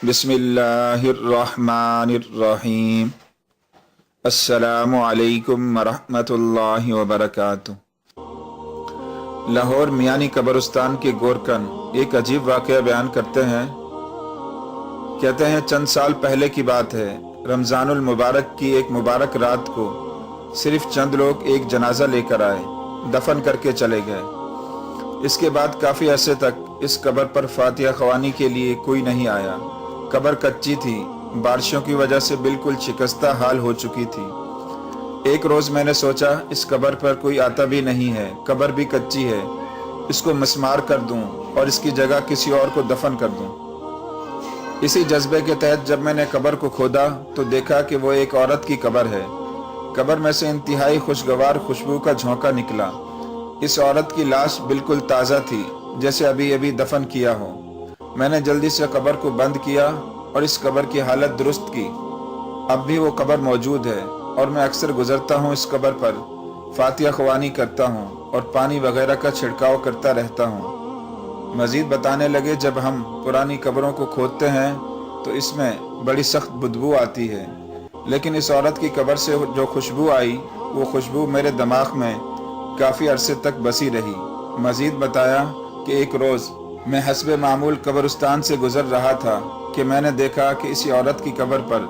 बिस्मिल्लाहिर्रहमानिर्रहीम। अस्सलामु अलैकुम वरहमतुल्लाहि वबरकातुहू। लाहौर मियानी कब्रिस्तान के गोरकन एक अजीब वाक़या बयान करते हैं। कहते हैं चंद साल पहले की बात है। रमज़ानुल मुबारक की एक मुबारक रात को सिर्फ चंद लोग एक जनाजा लेकर आए, दफन करके चले गए। इसके बाद काफ़ी अरसे तक इस कब्र पर फातिहा ख्वानी के लिए कोई नहीं आया। कब्र कच्ची थी, बारिशों की वजह से बिल्कुल शिकस्ता हाल हो चुकी थी। एक रोज़ मैंने सोचा इस कब्र पर कोई आता भी नहीं है, कब्र भी कच्ची है, इसको मस्मार कर दूं और इसकी जगह किसी और को दफन कर दूं। इसी जज्बे के तहत जब मैंने कब्र को खोदा तो देखा कि वो एक औरत की कब्र है। कब्र में से इंतहाई खुशगवार खुशबू का झोंका निकला। इस औरत की लाश बिल्कुल ताज़ा थी, जैसे अभी अभी दफन किया हो। मैंने जल्दी से कब्र को बंद किया और इस कब्र की हालत दुरुस्त की। अब भी वो कब्र मौजूद है और मैं अक्सर गुजरता हूँ इस कब्र पर, फातिहा ख्वानी करता हूँ और पानी वगैरह का छिड़काव करता रहता हूँ। मजीद बताने लगे, जब हम पुरानी कब्रों को खोदते हैं तो इसमें बड़ी सख्त बदबू आती है, लेकिन इस औरत की कब्र से जो खुशबू आई वो खुशबू मेरे दिमाग में काफ़ी अरसे तक बसी रही। मजीद बताया कि एक रोज़ मैं हस्बे मामूल कब्रिस्तान से गुजर रहा था कि मैंने देखा कि इसी औरत की कब्र पर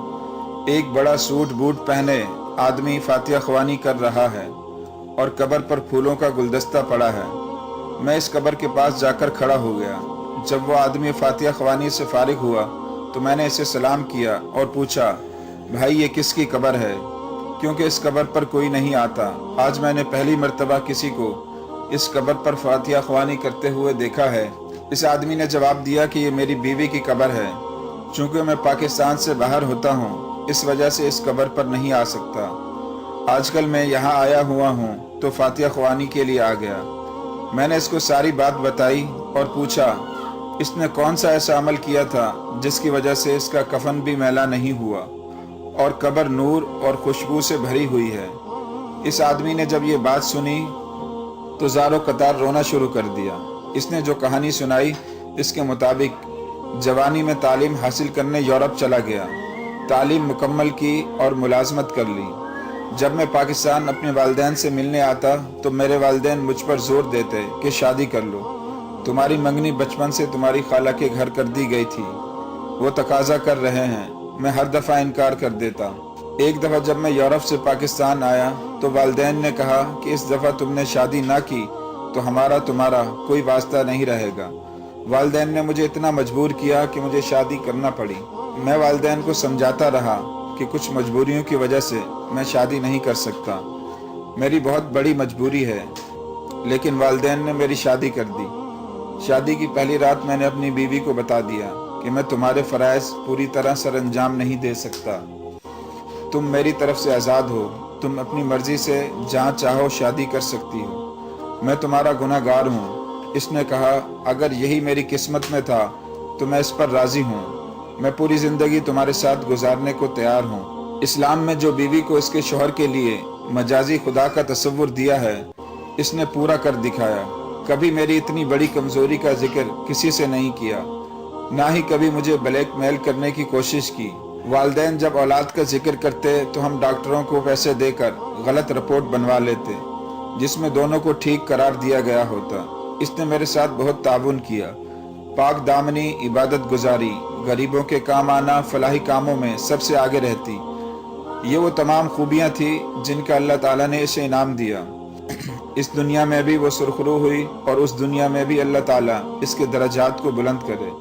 एक बड़ा सूट बूट पहने आदमी फातिहा ख्वानी कर रहा है और कब्र पर फूलों का गुलदस्ता पड़ा है। मैं इस कब्र के पास जाकर खड़ा हो गया। जब वो आदमी फातिहा ख्वानी से फारिग हुआ तो मैंने इसे सलाम किया और पूछा, भाई ये किसकी कब्र है? क्योंकि इस कब्र पर कोई नहीं आता। आज मैंने पहली मर्तबा किसी को इस कब्र पर फातिहा ख्वानी करते हुए देखा है। इस आदमी ने जवाब दिया कि ये मेरी बीवी की कब्र है। चूंकि मैं पाकिस्तान से बाहर होता हूँ, इस वजह से इस कब्र पर नहीं आ सकता। आजकल मैं यहाँ आया हुआ हूँ तो फातिहा ख्वानी के लिए आ गया। मैंने इसको सारी बात बताई और पूछा इसने कौन सा ऐसा अमल किया था जिसकी वजह से इसका कफन भी मैला नहीं हुआ और कब्र नूर और खुशबू से भरी हुई है। इस आदमी ने जब ये बात सुनी तो ज़ारो कतार रोना शुरू कर दिया। इसने जो कहानी सुनाई इसके मुताबिक जवानी में तालीम हासिल करने यूरोप चला गया, तालीम मुकम्मल की और मुलाजमत कर ली। जब मैं पाकिस्तान अपने वालिदैन से मिलने आता तो मेरे वालिदैन मुझ पर जोर देते कि शादी कर लो, तुम्हारी मंगनी बचपन से तुम्हारी खाला के घर कर दी गई थी, वो तकाजा कर रहे हैं। मैं हर दफ़ा इनकार कर देता। एक दफ़ा जब मैं यूरोप से पाकिस्तान आया तो वालिदैन ने कहा कि इस दफ़ा तुमने शादी ना की तो हमारा तुम्हारा कोई वास्ता नहीं रहेगा। वालिदैन ने मुझे इतना मजबूर किया कि मुझे शादी करना पड़ी। मैं वालिदैन को समझाता रहा कि कुछ मजबूरियों की वजह से मैं शादी नहीं कर सकता, मेरी बहुत बड़ी मजबूरी है, लेकिन वालिदैन ने मेरी शादी कर दी। शादी की पहली रात मैंने अपनी बीवी को बता दिया कि मैं तुम्हारे फ़राइज़ पूरी तरह सर अंजाम नहीं दे सकता। तुम मेरी तरफ से आज़ाद हो, तुम अपनी मर्ज़ी से जहाँ चाहो शादी कर सकती हो, मैं तुम्हारा गुनहगार हूँ। इसने कहा अगर यही मेरी किस्मत में था तो मैं इस पर राज़ी हूँ, मैं पूरी ज़िंदगी तुम्हारे साथ गुजारने को तैयार हूँ। इस्लाम में जो बीवी को इसके शौहर के लिए मजाजी खुदा का तस्वुर दिया है इसने पूरा कर दिखाया। कभी मेरी इतनी बड़ी कमज़ोरी का जिक्र किसी से नहीं किया, ना ही कभी मुझे ब्लैकमेल करने की कोशिश की। वालिदैन जब औलाद का जिक्र करते तो हम डॉक्टरों को पैसे देकर गलत रिपोर्ट बनवा लेते जिसमें दोनों को ठीक करार दिया गया होता। इसने मेरे साथ बहुत ताउन किया। पाक दामनी, इबादत गुजारी, गरीबों के काम आना, फलाही कामों में सबसे आगे रहती। ये वो तमाम खूबियाँ थी जिनका अल्लाह ताला ने इसे इनाम दिया। इस दुनिया में भी वो सुरखरू हुई और उस दुनिया में भी अल्लाह ताला इसके दर्जात को बुलंद करे।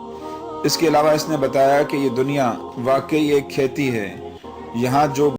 इसके अलावा इसने बताया कि ये दुनिया वाकई एक खेती है, यहाँ जो